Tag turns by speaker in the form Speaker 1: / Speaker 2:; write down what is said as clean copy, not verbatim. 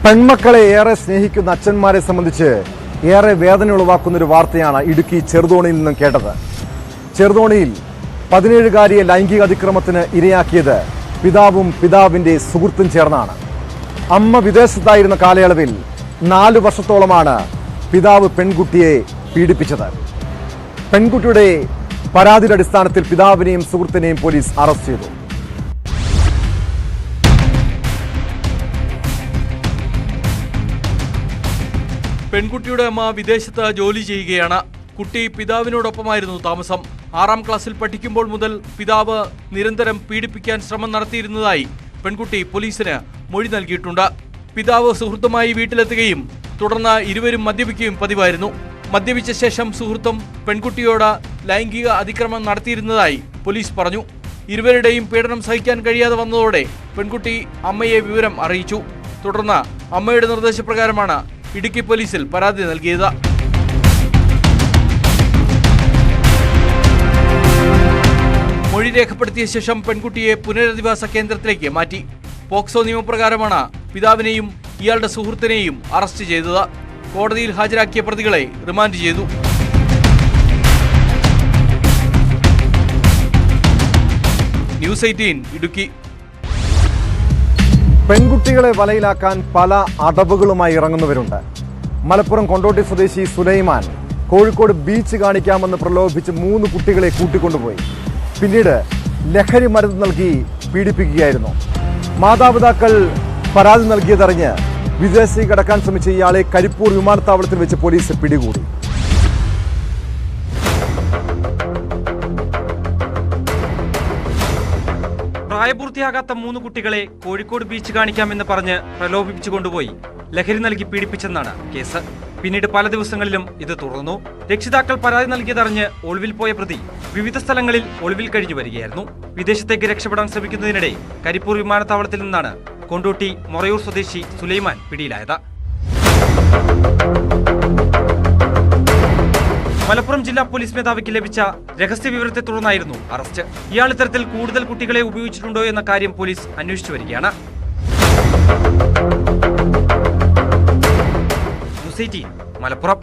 Speaker 1: പെൺമക്കളെ ഏറെ സ്നേഹിക്കുന്ന അച്ഛന്മാരെ സംബന്ധിച്ച് ഏറെ വേദന ഉളവാക്കുന്നൊരു വാർത്തയാണ് ഇടുക്കി ചെറുതോണിയിൽ നിന്നും കേട്ടത്. ചെറുതോണിയിൽ 17-കാരിയെ ലൈംഗിക അതിക്രമത്തിന് ഇരയാക്കിയത് പിതാവും പിതാവിന്റെ സുഹൃത്തും ചേർന്നാണ്. അമ്മ വിദേശത്തായിരുന്ന കാലയളവിൽ 4 വർഷത്തോളമാണ് പിതാവ് പെൺകുട്ടിയെ പീഡിപ്പിച്ചത്. പെൺകുട്ടിയുടെ പരാതിയുടെ അടിസ്ഥാനത്തിൽ പിതാവിനെയും സുഹൃത്തിനെയും പോലീസ് അറസ്റ്റ് ചെയ്തു.
Speaker 2: പെൺകുട്ടിയുടെ അമ്മ വിദേശത്ത് ജോലി ചെയ്യുകയാണ്. കുട്ടി പിതാവിനോടൊപ്പമായിരുന്നു താമസം. 6ാം ക്ലാസ്സിൽ പഠിക്കുമ്പോൾ മുതൽ പിതാവ് നിരന്തരം പീഡിപ്പിക്കാൻ ശ്രമം നടത്തിയിരുന്നതായി പെൺകുട്ടി പോലീസിന് മൊഴി നൽകിയിട്ടുണ്ട്. പിതാവ് സുഹൃത്തുമായി വീട്ടിലെത്തുകയും തുടർന്ന് ഇരുവരും മദ്യപിക്കുകയും പതിവായിരുന്നു. മദ്യപിച്ച ശേഷം സുഹൃത്തും പെൺകുട്ടിയോട് ലൈംഗിക അതിക്രമം നടത്തിയിരുന്നതായി പോലീസ് പറഞ്ഞു. ഇരുവരുടെയും പീഡനം സഹിക്കാൻ കഴിയാതെ വന്നതോടെ പെൺകുട്ടി അമ്മയെ വിവരം അറിയിച്ചു. തുടർന്ന് അമ്മയുടെ നിർദ്ദേശപ്രകാരമാണ് ഇടുക്കി പോലീസിൽ പരാതി നൽകിയത്. മൊഴി രേഖപ്പെടുത്തിയ ശേഷം പെൺകുട്ടിയെ പുനരധിവാസ കേന്ദ്രത്തിലേക്ക് മാറ്റി. പോക്സോ നിയമപ്രകാരമാണ് പിതാവിനെയും ഇയാളുടെ സുഹൃത്തിനെയും അറസ്റ്റ് ചെയ്തത്. കോടതിയിൽ ഹാജരാക്കിയ പ്രതികളെ റിമാൻഡ് ചെയ്തു. ന്യൂസ് 18 ഇടുക്കി.
Speaker 1: പെൺകുട്ടികളെ വലയിലാക്കാൻ പല അടവുകളുമായി ഇറങ്ങുന്നവരുണ്ട്. മലപ്പുറം കൊണ്ടോട്ടി സ്വദേശി സുലൈമാൻ കോഴിക്കോട് ബീച്ച് കാണിക്കാമെന്ന് പ്രലോഭിച്ച് 3 കുട്ടികളെ കൂട്ടിക്കൊണ്ടുപോയി. പിന്നീട് ലഹരി മരുന്ന് നൽകി പീഡിപ്പിക്കുകയായിരുന്നു. മാതാപിതാക്കൾ പരാതി നൽകിയതറിഞ്ഞ് വിദേശത്തേക്ക് കടക്കാൻ ശ്രമിച്ച ഇയാളെ കരിപ്പൂർ വിമാനത്താവളത്തിൽ വെച്ച് പോലീസ് പിടികൂടി.
Speaker 3: പ്രായപൂർത്തിയാകാത്ത 3 കുട്ടികളെ കോഴിക്കോട് ബീച്ച് കാണിക്കാമെന്ന് പറഞ്ഞ് പ്രലോഭിപ്പിച്ചു കൊണ്ടുപോയി ലഹരി നൽകി പീഡിപ്പിച്ചെന്നാണ് കേസ്. പിന്നീട് പല ദിവസങ്ങളിലും ഇത് തുടർന്നു. രക്ഷിതാക്കൾ പരാതി നൽകിയതറിഞ്ഞ് ഒളിവിൽ പോയ പ്രതി വിവിധ സ്ഥലങ്ങളിൽ ഒളിവിൽ കഴിഞ്ഞു വരികയായിരുന്നു. വിദേശത്തേക്ക് രക്ഷപ്പെടാൻ ശ്രമിക്കുന്നതിനിടെ കരിപ്പൂർ വിമാനത്താവളത്തിൽ നിന്നാണ് കൊണ്ടോട്ടി മൊറയൂർ സ്വദേശി സുലൈമാൻ പിടിയിലായത്. മലപ്പുറം ജില്ലാ പോലീസ് മേധാവിക്ക് ലഭിച്ച രഹസ്യ വിവരത്തെ തുടർന്നായിരുന്നു അറസ്റ്റ്. ഇയാൾ ഇത്തരത്തിൽ കൂടുതൽ കുട്ടികളെ ഉപയോഗിച്ചിട്ടുണ്ടോ എന്ന കാര്യം പോലീസ് അന്വേഷിച്ചു വരികയാണ്. ന്യൂസ് 18 മലപ്പുറം.